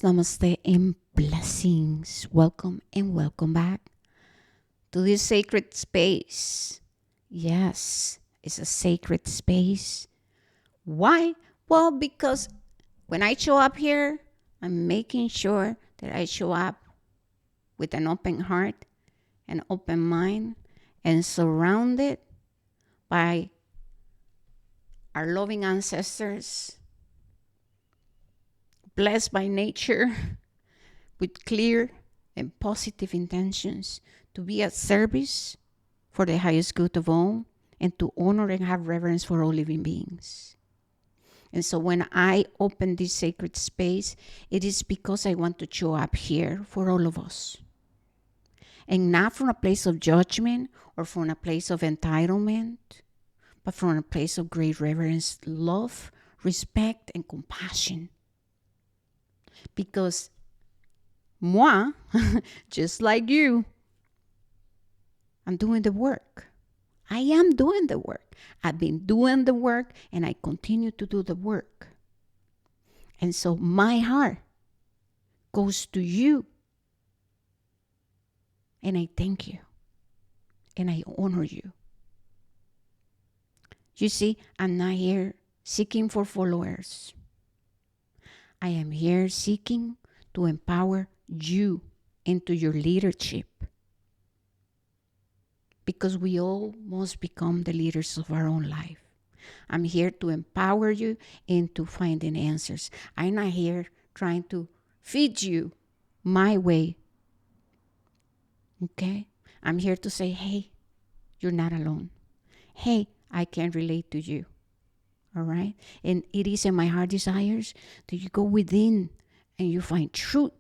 Namaste and blessings. Welcome and welcome back to this sacred space. Yes, it's a sacred space. Why? Well, because when I show up here, I'm making sure that I show up with an open heart, an open mind, and surrounded by our loving ancestors, blessed by nature, with clear and positive intentions to be at service for the highest good of all and to honor and have reverence for all living beings. And so when I open this sacred space, it is because I want to show up here for all of us. And not from a place of judgment or from a place of entitlement, but from a place of great reverence, love, respect, and compassion. Because moi, just like you, I'm doing the work. I am doing the work. I've been doing the work and I continue to do the work. And so my heart goes to you. And I thank you. And I honor you. You see, I'm not here seeking for followers. I am here seeking to empower you into your leadership. Because we all must become the leaders of our own life. I'm here to empower you into finding answers. I'm not here trying to feed you my way. Okay? I'm here to say, hey, you're not alone. Hey, I can relate to you. All right? And it is in my heart desires that you go within and you find truth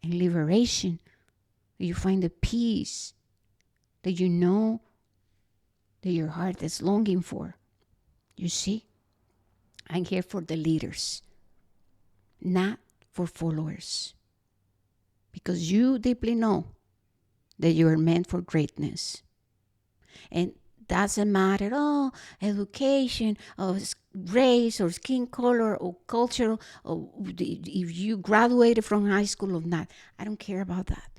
and liberation. That you find the peace that you know that your heart is longing for. You see? I'm here for the leaders, not for followers. Because you deeply know that you are meant for greatness. And doesn't matter, education, or race, or skin color, or cultural, or if you graduated from high school or not. I don't care about that.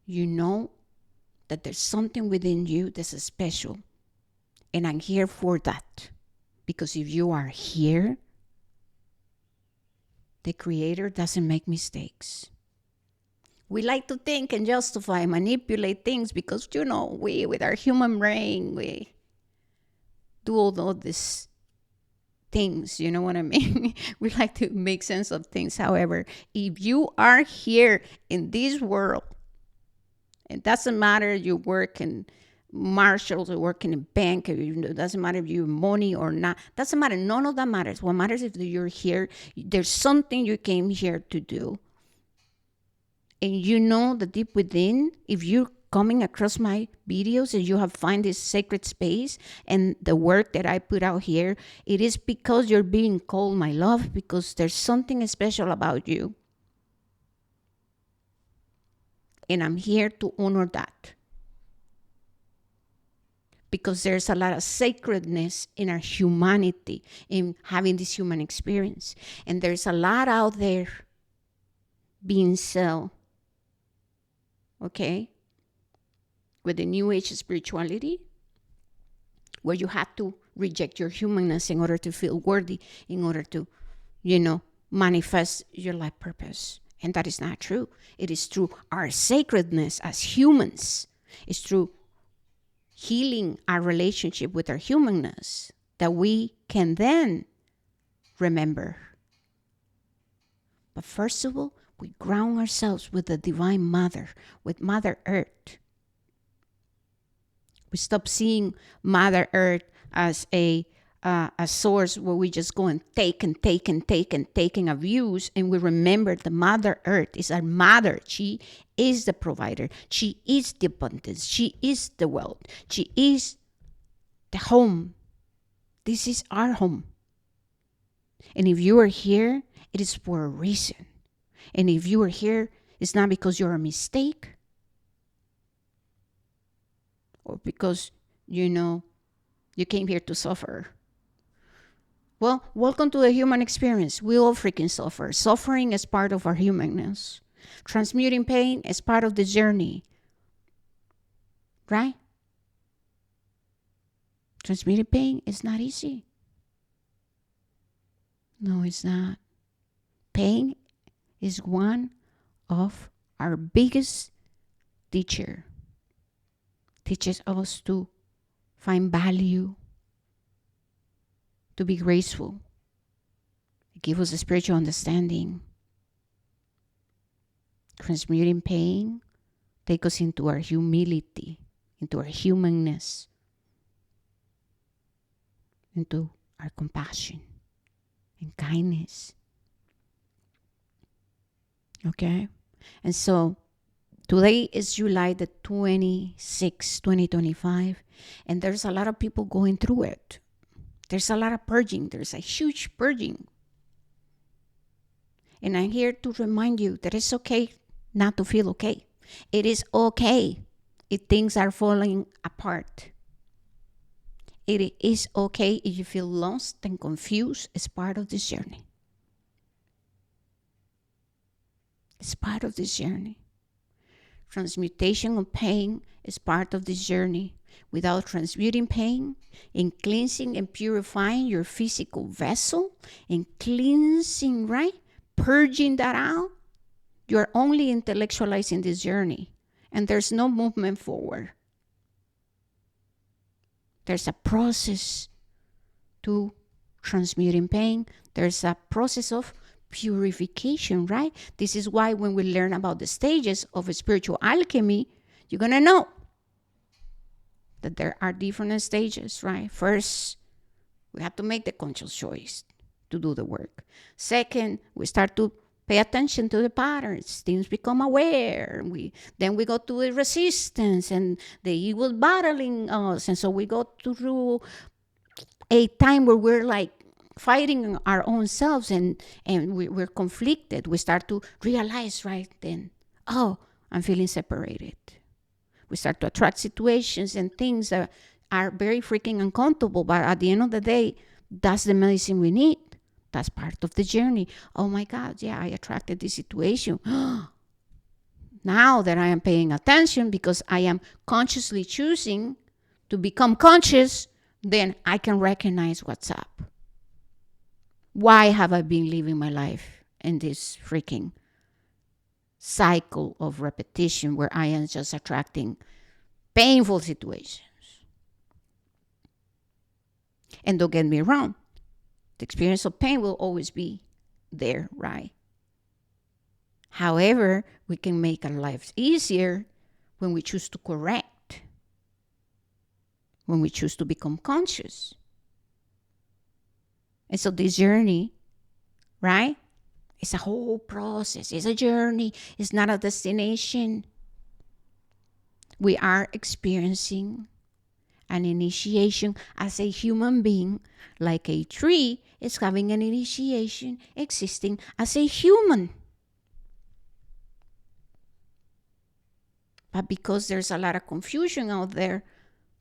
You know that there's something within you that's special. And I'm here for that. Because if you are here, the Creator doesn't make mistakes. We like to think and justify, manipulate things because, we, with our human brain, we do all these things, you know what I mean? We like to make sense of things. However, if you are here in this world, it doesn't matter you work in marshals or work in a bank, it doesn't matter if you have money or not. Doesn't matter. None of that matters. What matters is that you're here. There's something you came here to do. And you know that deep within, if you're coming across my videos and you have find this sacred space and the work that I put out here, it is because you're being called my love, because there's something special about you. And I'm here to honor that. Because there's a lot of sacredness in our humanity, in having this human experience. And there's a lot out there being sold. Okay? With the New Age spirituality, where you have to reject your humanness in order to feel worthy, in order to, manifest your life purpose. And that is not true. It is through our sacredness as humans. It's through healing our relationship with our humanness that we can then remember. But first of all, we ground ourselves with the Divine Mother, with Mother Earth. We stop seeing Mother Earth as a source where we just go and take and take and take and take and abuse. And we remember the Mother Earth is our mother. She is the provider. She is the abundance. She is the wealth. She is the home. This is our home. And if you are here, it is for a reason. And if you are here, it's not because you're a mistake or because, you came here to suffer. Well, welcome to the human experience. We all freaking suffer. Suffering is part of our humanness. Transmuting pain is part of the journey, right? Transmuting pain is not easy. No, it's not. Pain is one of our biggest teacher. Teaches us to find value, to be graceful. It gives us a spiritual understanding. Transmuting pain take us into our humility, into our humanness, into our compassion and kindness. Okay? And so today is July the 26th, 2025, and there's a lot of people going through it. There's a lot of purging. There's a huge purging. And I'm here to remind you that it's okay not to feel okay. It is okay if things are falling apart. It is okay if you feel lost and confused. It's part of this journey. It's part of this journey. Transmutation of pain is part of this journey. Without transmuting pain and cleansing and purifying your physical vessel and cleansing, right? Purging that out, you're only intellectualizing this journey and there's no movement forward. There's a process to transmuting pain. There's a process of purification, right? This is why when we learn about the stages of spiritual alchemy, you're going to know that there are different stages, right? First, we have to make the conscious choice to do the work. Second, we start to pay attention to the patterns. Things become aware. Then we go to the resistance and the evil battling us. And so we go through a time where we're like fighting our own selves and we're conflicted. We start to realize, right then, oh, I'm feeling separated. We start to attract situations and things that are very freaking uncomfortable. But at the end of the day, that's the medicine we need. That's part of the journey. Oh my God, yeah, I attracted this situation. Now that I am paying attention because I am consciously choosing to become conscious, then I can recognize what's up. Why have I been living my life in this freaking cycle of repetition where I am just attracting painful situations? And don't get me wrong, the experience of pain will always be there, right? However, we can make our lives easier when we choose to correct, when we choose to become conscious. And so this journey, right? It's a whole process. It's a journey. It's not a destination. We are experiencing an initiation as a human being, like a tree is having an initiation existing as a human. But because there's a lot of confusion out there,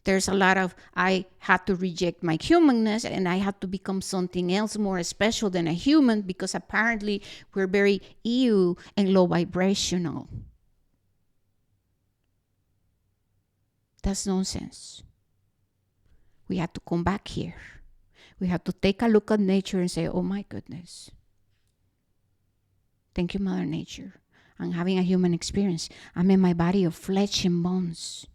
there's a lot of, I had to reject my humanness and I had to become something else more special than a human because apparently we're very ew and low vibrational. That's nonsense. We have to come back here. We have to take a look at nature and say, oh my goodness. Thank you, Mother Nature. I'm having a human experience. I'm in my body of flesh and bones.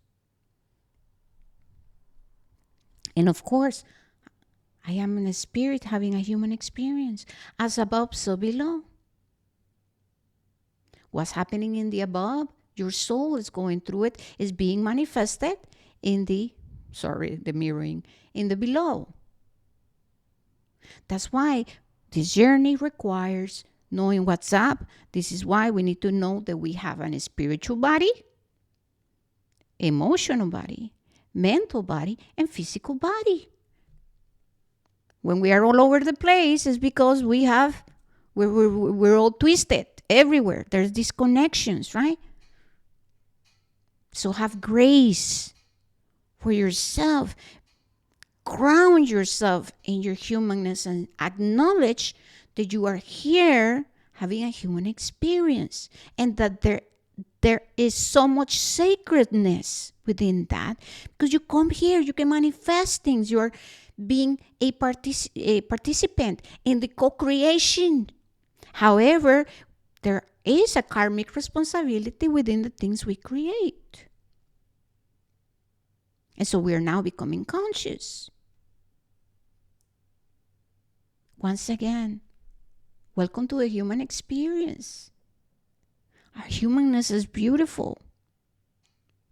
And of course, I am in a spirit having a human experience. As above, so below. What's happening in the above, your soul is going through it, is being manifested in the mirroring, in the below. That's why this journey requires knowing what's up. This is why we need to know that we have a spiritual body, emotional body, mental body, and physical body. When we are all over the place, it's because we're all twisted everywhere. There's disconnections, right? So have grace for yourself. ground yourself in your humanness and acknowledge that you are here having a human experience, and that there is so much sacredness within that, because you come here, you can manifest things, you are being a participant in the co-creation. However, there is a karmic responsibility within the things we create. And so we are now becoming conscious. Once again, welcome to the human experience. Our humanness is beautiful,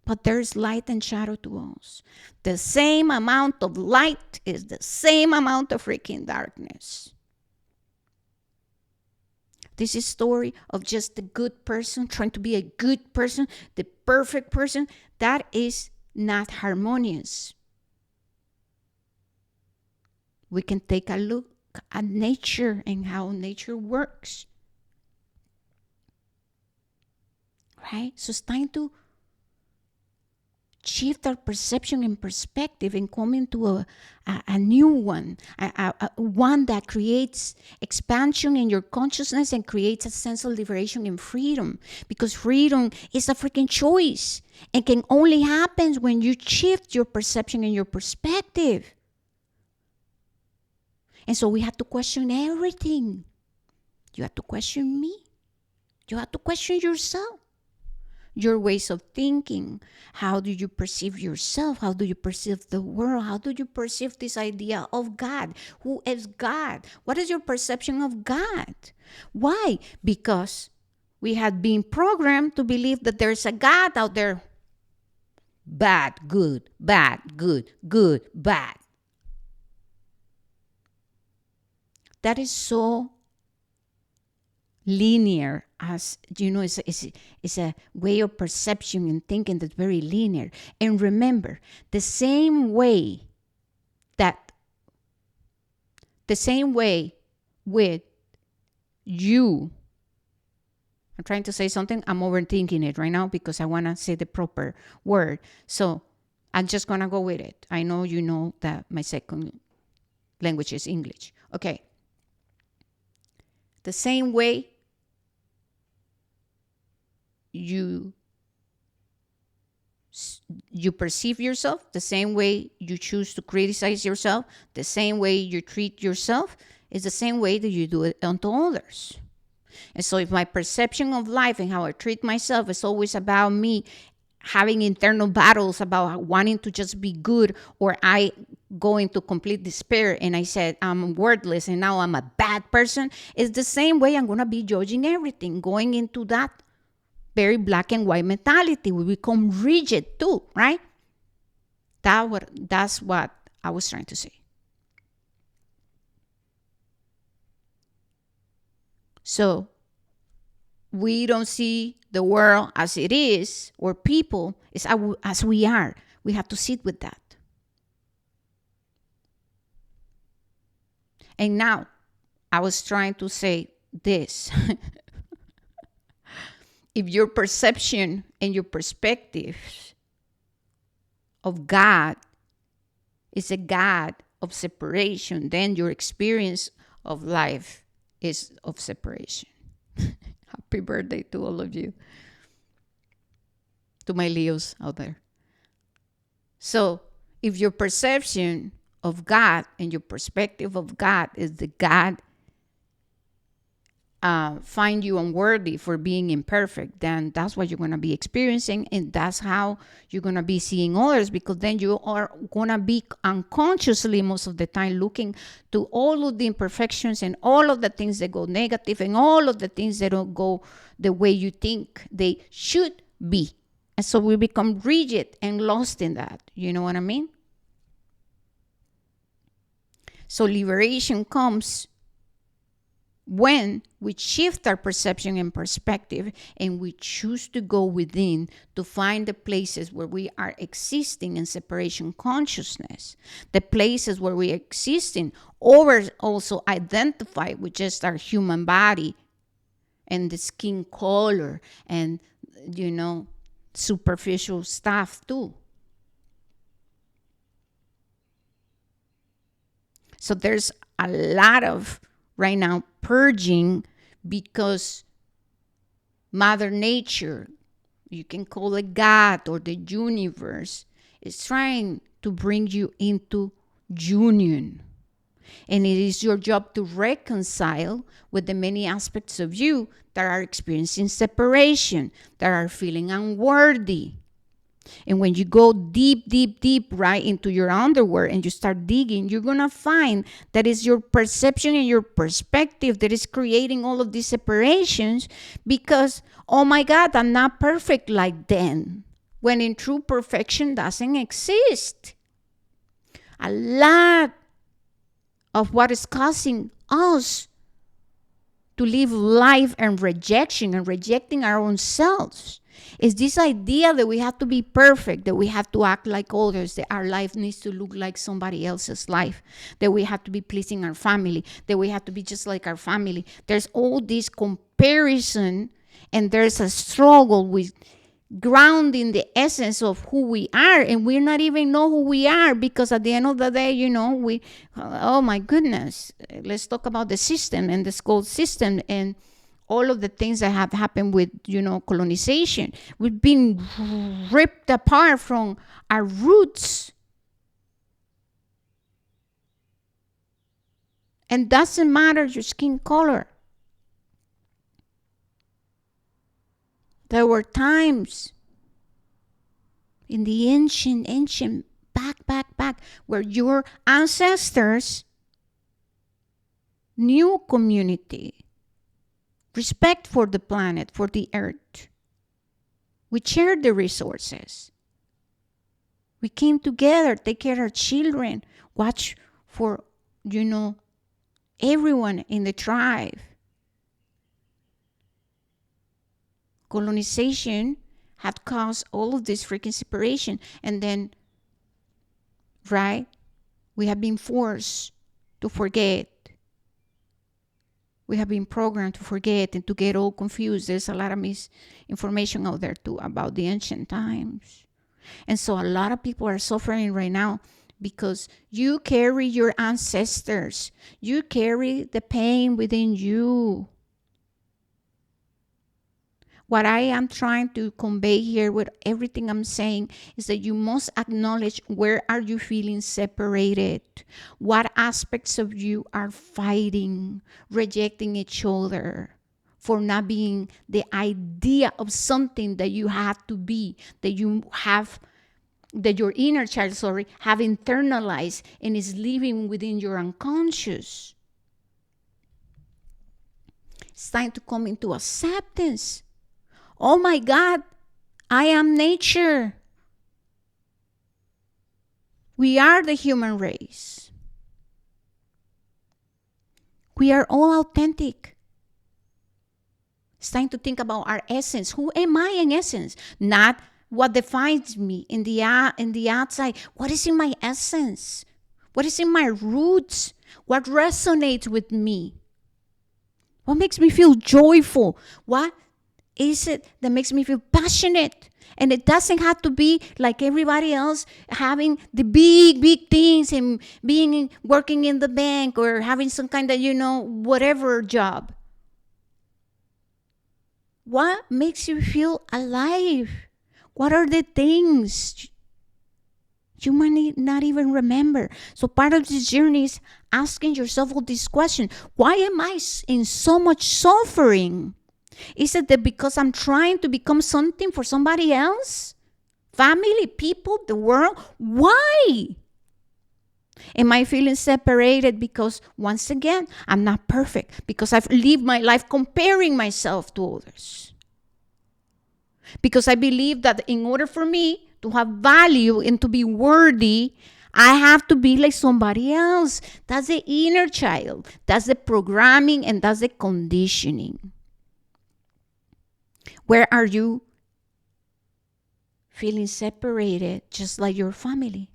but there's light and shadow to us. The same amount of light is the same amount of freaking darkness. This is a story of just the good person trying to be a good person, the perfect person. That is not harmonious. We can take a look at nature and how nature works. Right? So it's time to shift our perception and perspective and come into a new one, one that creates expansion in your consciousness and creates a sense of liberation and freedom. Because freedom is a freaking choice and can only happen when you shift your perception and your perspective. And so we have to question everything. You have to question me. You have to question yourself. Your ways of thinking. How do you perceive yourself? How do you perceive the world? How do you perceive this idea of God? Who is God? What is your perception of God? Why? Because we had been programmed to believe that there's a God out there. Bad, good, good, bad. That is so linear, as you know, it's a way of perception and thinking that's very linear. And remember, the same way with you, I'm trying to say something, I'm overthinking it right now because I want to say the proper word. So I'm just going to go with it. I know you know that my second language is English. Okay. The same way you perceive yourself, the same way you choose to criticize yourself, the same way you treat yourself is the same way that you do it unto others. And so if my perception of life and how I treat myself is always about me having internal battles about wanting to just be good, or I go into complete despair and I said I'm worthless and now I'm a bad person, it's the same way I'm going to be judging everything, going into that very black and white mentality. We become rigid too, right? That's what I was trying to say. So we don't see the world as it is, or people is as we are. We have to sit with that. And now I was trying to say this. If your perception and your perspective of God is a God of separation, then your experience of life is of separation. Happy birthday to all of you. To my Leos out there. So if your perception of God and your perspective of God is the God find you unworthy for being imperfect, then that's what you're going to be experiencing, and that's how you're going to be seeing others, because then you are going to be unconsciously most of the time looking to all of the imperfections and all of the things that go negative and all of the things that don't go the way you think they should be. And so we become rigid and lost in that. You know what I mean? So liberation comes when we shift our perception and perspective and we choose to go within to find the places where we are existing in separation consciousness, the places where we are existing or also identify with just our human body and the skin color and, you know, superficial stuff too. So there's a lot of right now purging because Mother Nature, you can call it God or the universe, is trying to bring you into union. And it is your job to reconcile with the many aspects of you that are experiencing separation, that are feeling unworthy. And when you go deep, deep, deep right into your underwear and you start digging, you're going to find that it's your perception and your perspective that is creating all of these separations because, oh my God, I'm not perfect like them. When in true perfection doesn't exist. A lot of what is causing us to live life and rejection and rejecting our own selves is this idea that we have to be perfect, that we have to act like others, that our life needs to look like somebody else's life, that we have to be pleasing our family, that we have to be just like our family. There's all this comparison and there's a struggle with grounding the essence of who we are, and we're not even know who we are because at the end of the day, we oh my goodness, let's talk about the system and the school system and all of the things that have happened with colonization. We've been ripped apart from our roots, and doesn't matter your skin color. There were times in the ancient, back, where your ancestors knew community, respect for the planet, for the earth. We shared the resources. We came together, take care of our children, watch for, everyone in the tribe. Colonization had caused all of this freaking separation. And then, right, we have been forced to forget. We have been programmed to forget and to get all confused. There's a lot of misinformation out there too about the ancient times. And so a lot of people are suffering right now because you carry your ancestors. You carry the pain within you. What I am trying to convey here with everything I'm saying is that you must acknowledge where are you feeling separated? What aspects of you are fighting, rejecting each other for not being the idea of something that you have to be, that your inner child, have internalized and is living within your unconscious. It's time to come into acceptance. Oh my God, I am nature. We are the human race. We are all authentic. It's time to think about our essence. Who am I in essence? Not what defines me in the outside. What is in my essence? What is in my roots? What resonates with me? What makes me feel joyful? What is it that makes me feel passionate? And it doesn't have to be like everybody else having the big things and working in the bank or having some kind of, whatever job. What makes you feel alive? What are the things you might not even remember? So part of this journey is asking yourself all these questions. Why am I in so much suffering? Is it that because I'm trying to become something for somebody else? Family, people, the world? Why? Am I feeling separated because, once again, I'm not perfect? Because I've lived my life comparing myself to others? Because I believe that in order for me to have value and to be worthy, I have to be like somebody else. That's the inner child. That's the programming and that's the conditioning. Where are you feeling separated just like your family?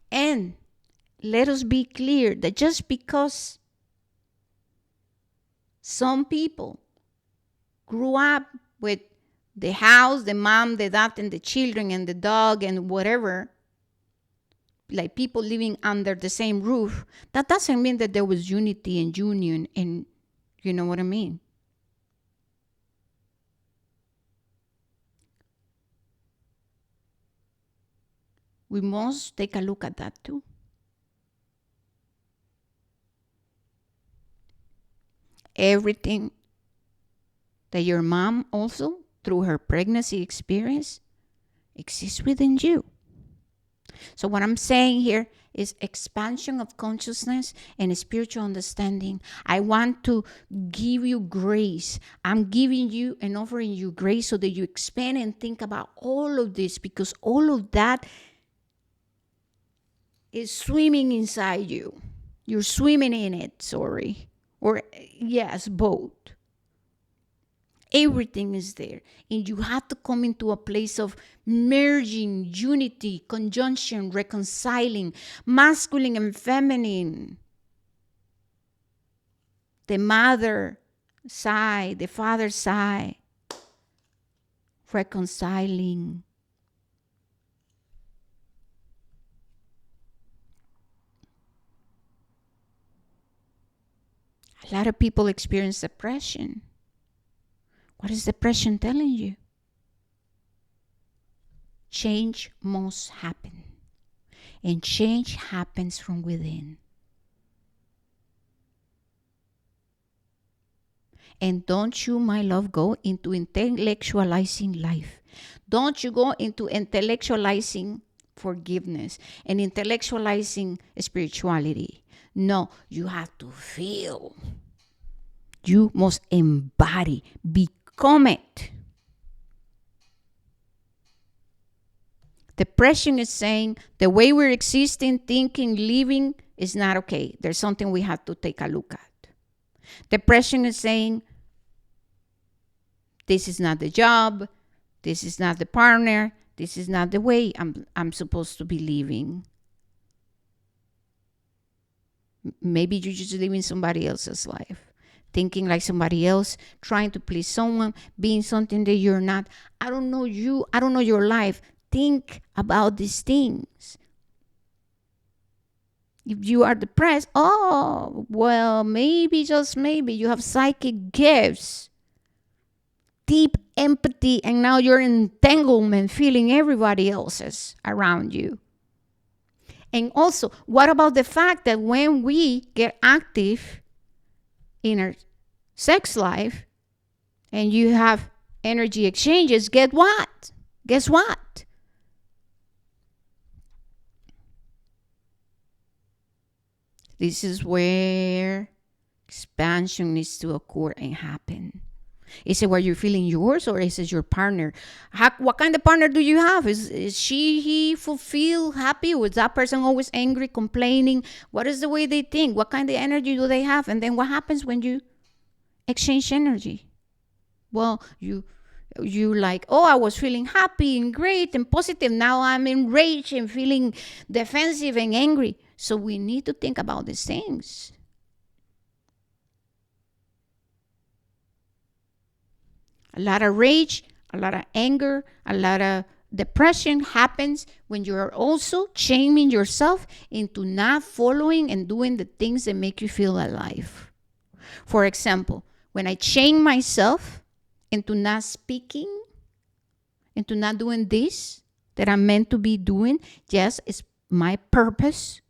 And let us be clear that just because some people grew up with the house, the mom, the dad, and the children, and the dog, and whatever, like people living under the same roof, that doesn't mean that there was unity and union, and you know what I mean. We must take a look at that too. Everything that your mom also, through her pregnancy experience, exists within you. So what I'm saying here is expansion of consciousness and spiritual understanding. I want to give you grace. I'm giving you and offering you grace so that you expand and think about all of this, because all of that is swimming inside you. You're swimming in it, sorry. Or yes, both. Everything is there. And you have to come into a place of merging, unity, conjunction, reconciling, masculine and feminine. The mother side, the father side, reconciling. A lot of people experience depression. What is depression telling you? Change must happen. And change happens from within. And don't you, my love, go into intellectualizing life. Don't you go into intellectualizing forgiveness and intellectualizing spirituality. No, you have to feel. You must embody, become it. Depression is saying the way we're existing, thinking, living is not okay. There's something we have to take a look at. Depression is saying this is not the job, this is not the partner, this is not the way I'm supposed to be living. Maybe you're just living somebody else's life, thinking like somebody else, trying to please someone, being something that you're not. I don't know you, I don't know your life. Think about these things. If you are depressed, oh, well, maybe, just maybe, you have psychic gifts, deep empathy, and now you're in entanglement, feeling everybody else's around you. And also, what about the fact that when we get active in our sex life and you have energy exchanges, get what? Guess what? This is where expansion needs to occur and happen. Is it where you're feeling yours, or is it your partner? What kind of partner do you have? Is he fulfilled, happy? Or is that person always angry, complaining? What is the way they think? What kind of energy do they have? And then what happens when you exchange energy? Well, you like, oh, I was feeling happy and great and positive. Now I'm enraged and feeling defensive and angry. So we need to think about these things. A lot of rage, a lot of anger, a lot of depression happens when you are also shaming yourself into not following and doing the things that make you feel alive. For example, when I shame myself into not speaking, into not doing this that I'm meant to be doing, yes, it's my purpose.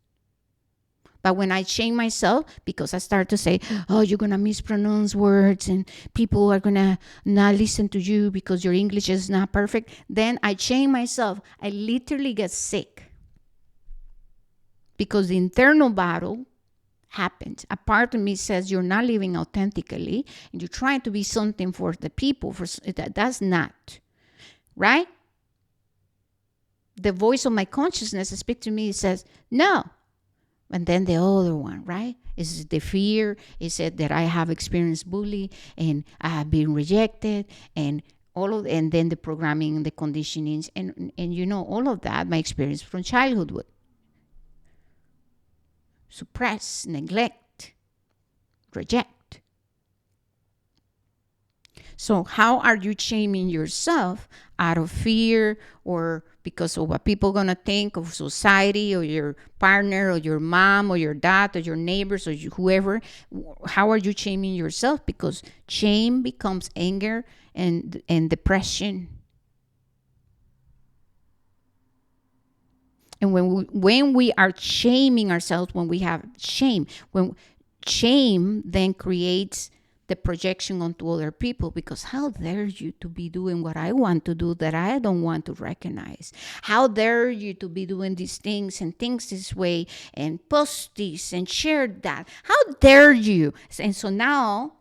But when I shame myself, because I start to say, oh, you're going to mispronounce words and people are going to not listen to you because your English is not perfect, then I shame myself. I literally get sick. Because the internal battle happens. A part of me says you're not living authentically and you're trying to be something for the people. That's not. Right? The voice of my consciousness speaks to me, says, no. And then the other one, right? Is the fear. Is it that I have experienced bullying and I have been rejected and and then the programming and the conditionings and you know, all of that, my experience from childhood would suppress, neglect, reject. So how are you shaming yourself out of fear or because of what people gonna think of society or your partner or your mom or your dad or your neighbors or whoever? How are you shaming yourself? Because shame becomes anger and depression. And when we are shaming ourselves, when we have shame, when shame then creates the projection onto other people, because how dare you to be doing what I want to do that I don't want to recognize? How dare you to be doing these things and things this way and post this and share that? How dare you? And so now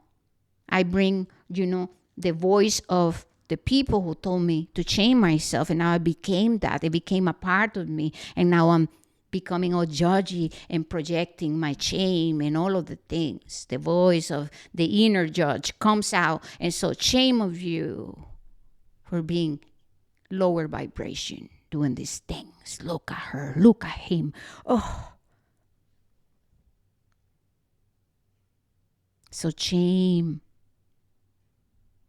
I bring, the voice of the people who told me to change myself. And now I became that. It became a part of me. And now I'm becoming all judgy and projecting my shame and all of the things. The voice of the inner judge comes out. And so shame of you for being lower vibration, doing these things. Look at her. Look at him. Oh. So shame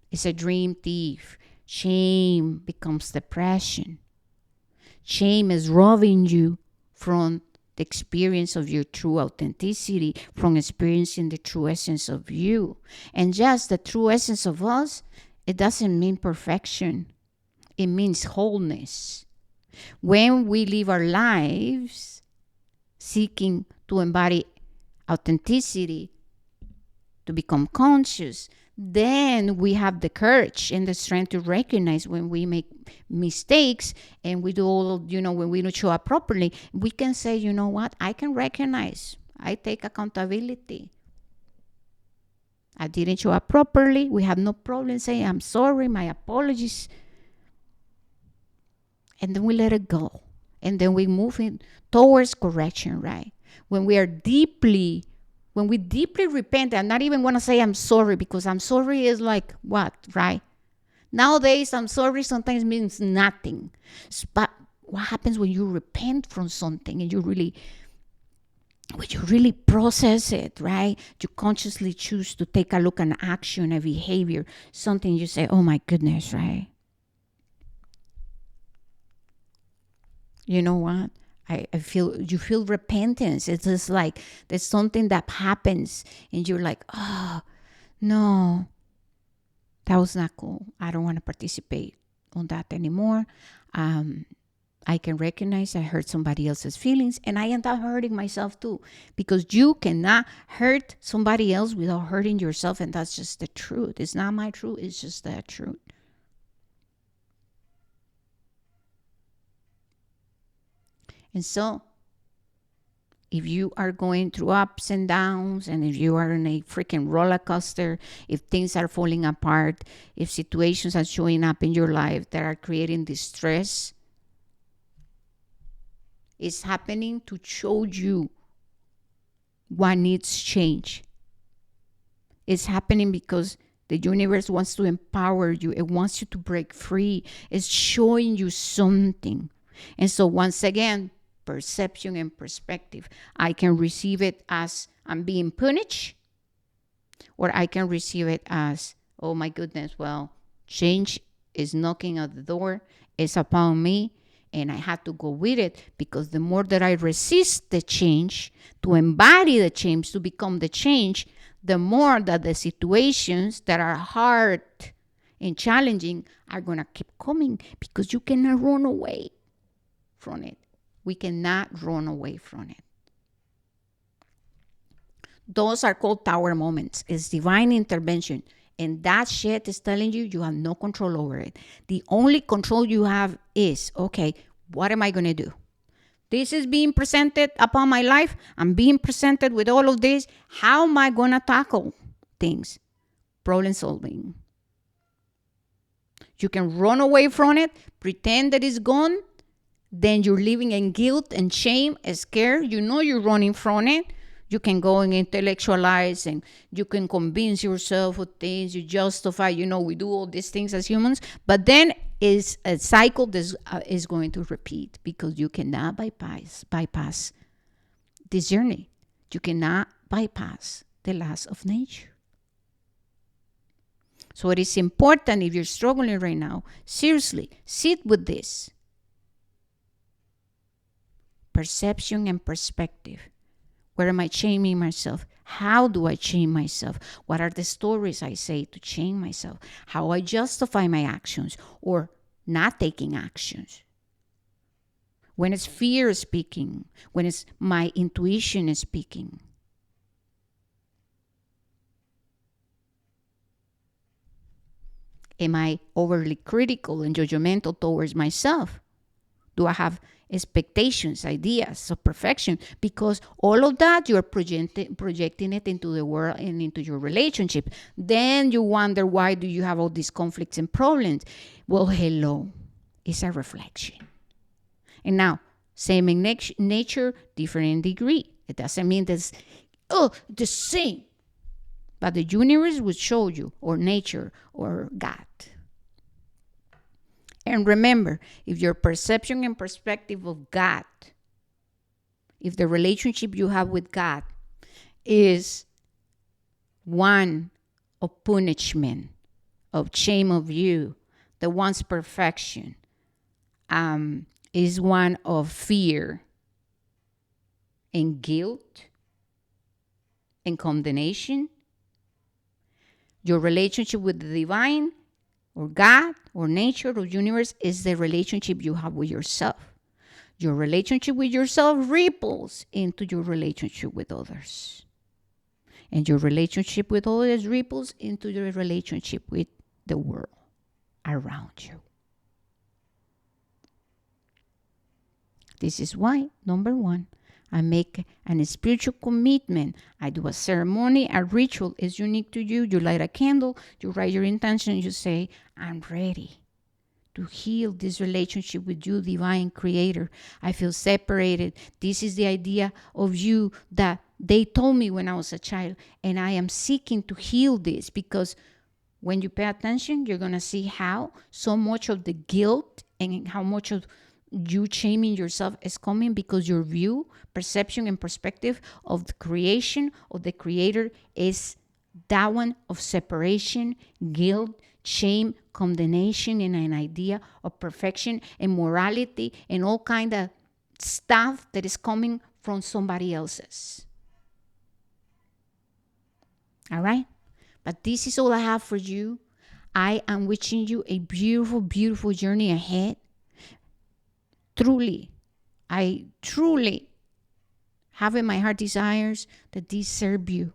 is a dream thief. Shame becomes depression. Shame is robbing you from the experience of your true authenticity, from experiencing the true essence of you. And just the true essence of us, it doesn't mean perfection. It means wholeness. When we live our lives seeking to embody authenticity, to become conscious, then we have the courage and the strength to recognize when we make mistakes and we do all of, when we don't show up properly, we can say, you know what, I can recognize, I take accountability. I didn't show up properly. We have no problem saying, I'm sorry, my apologies. And then we let it go. And then we move in towards correction, right? When we deeply repent, I'm not even want to say I'm sorry, because I'm sorry is like what, right? Nowadays, I'm sorry sometimes means nothing. But what happens when you repent from something and when you really process it, right? You consciously choose to take a look at an action, a behavior, something you say, oh my goodness, right? You know what? You feel repentance. It's just like there's something that happens and you're like, oh, no, that was not cool. I don't want to participate on that anymore. I can recognize I hurt somebody else's feelings and I end up hurting myself too, because you cannot hurt somebody else without hurting yourself. And that's just the truth. It's not my truth. It's just the truth. And so if you are going through ups and downs, and if you are in a freaking roller coaster, if things are falling apart, if situations are showing up in your life that are creating distress, it's happening to show you what needs change. It's happening because the universe wants to empower you. It wants you to break free. It's showing you something. And so once again, perception and perspective. I can receive it as I'm being punished, or I can receive it as, oh my goodness, well, change is knocking at the door, it's upon me, and I have to go with it, because the more that I resist the change, to embody the change, to become the change, the more that the situations that are hard and challenging are going to keep coming, because you cannot run away from it. We cannot run away from it. Those are called tower moments. It's divine intervention. And that shit is telling you you have no control over it. The only control you have is, okay, what am I going to do? This is being presented upon my life. I'm being presented with all of this. How am I going to tackle things? Problem solving. You can run away from it, pretend that it's gone. Then you're living in guilt and shame, scared. You know you're running from it. You can go and intellectualize, and you can convince yourself of things. You justify, we do all these things as humans. But then is a cycle that is going to repeat, because you cannot bypass this journey. You cannot bypass the laws of nature. So it is important, if you're struggling right now, seriously, sit with this. Perception and perspective. Where am I changing myself? How do I change myself? What are the stories I say to change myself? How I justify my actions or not taking actions? When it's fear speaking, when it's my intuition speaking. Am I overly critical and judgmental towards myself? Do I have expectations, ideas of perfection? Because all of that, you're projecting it into the world and into your relationship. Then you wonder, why do you have all these conflicts and problems? Well, hello, it's a reflection. And now, same in nature, different in degree. It doesn't mean that's, the same. But the universe will show you, or nature, or God. And remember, if your perception and perspective of God, if the relationship you have with God is one of punishment, of shame of you, that wants perfection, is one of fear and guilt and condemnation, your relationship with the divine or God or nature or universe is the relationship you have with yourself. Your relationship with yourself ripples into your relationship with others. And your relationship with others ripples into your relationship with the world around you. This is why, number one, I make a spiritual commitment. I do a ceremony, a ritual is unique to you. You light a candle, you write your intention, you say, I'm ready to heal this relationship with you, divine creator. I feel separated. This is the idea of you that they told me when I was a child, and I am seeking to heal this, because when you pay attention, you're going to see how so much of the guilt and how much of you shaming yourself is coming because your view, perception, and perspective of the creation of the creator is that one of separation, guilt, shame, condemnation, and an idea of perfection and morality and all kind of stuff that is coming from somebody else's. All right? But this is all I have for you. I am wishing you a beautiful, beautiful journey ahead. I truly have in my heart desires that these serve you.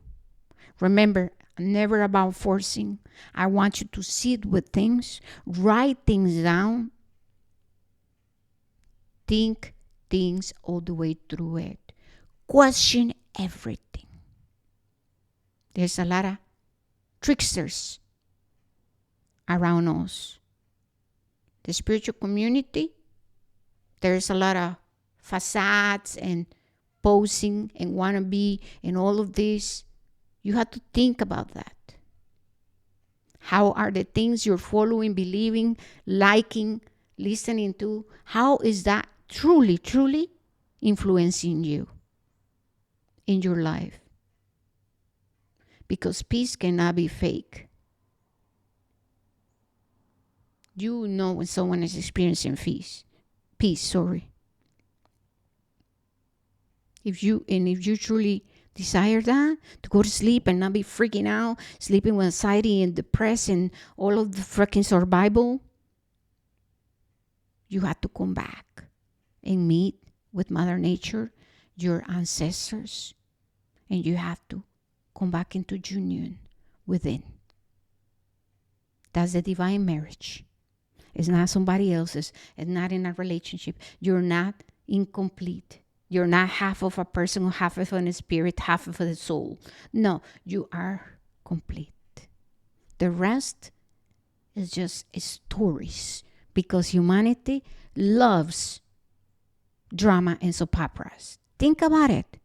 Remember, never about forcing. I want you to sit with things, write things down, think things all the way through it. Question everything. There's a lot of tricksters around us. The spiritual community, there's a lot of facades and posing and wannabe and all of this. You have to think about that. How are the things you're following, believing, liking, listening to, how is that truly, truly influencing you in your life? Because peace cannot be fake. You know when someone is experiencing peace. If you truly desire that, to go to sleep and not be freaking out, sleeping with anxiety and depressed and all of the freaking survival, you have to come back and meet with Mother Nature, your ancestors, and you have to come back into union within. That's the divine marriage. It's not somebody else's. It's not in a relationship. You're not incomplete. You're not half of a person, half of a spirit, half of a soul. No, you are complete. The rest is just stories, because humanity loves drama and soap operas. Think about it.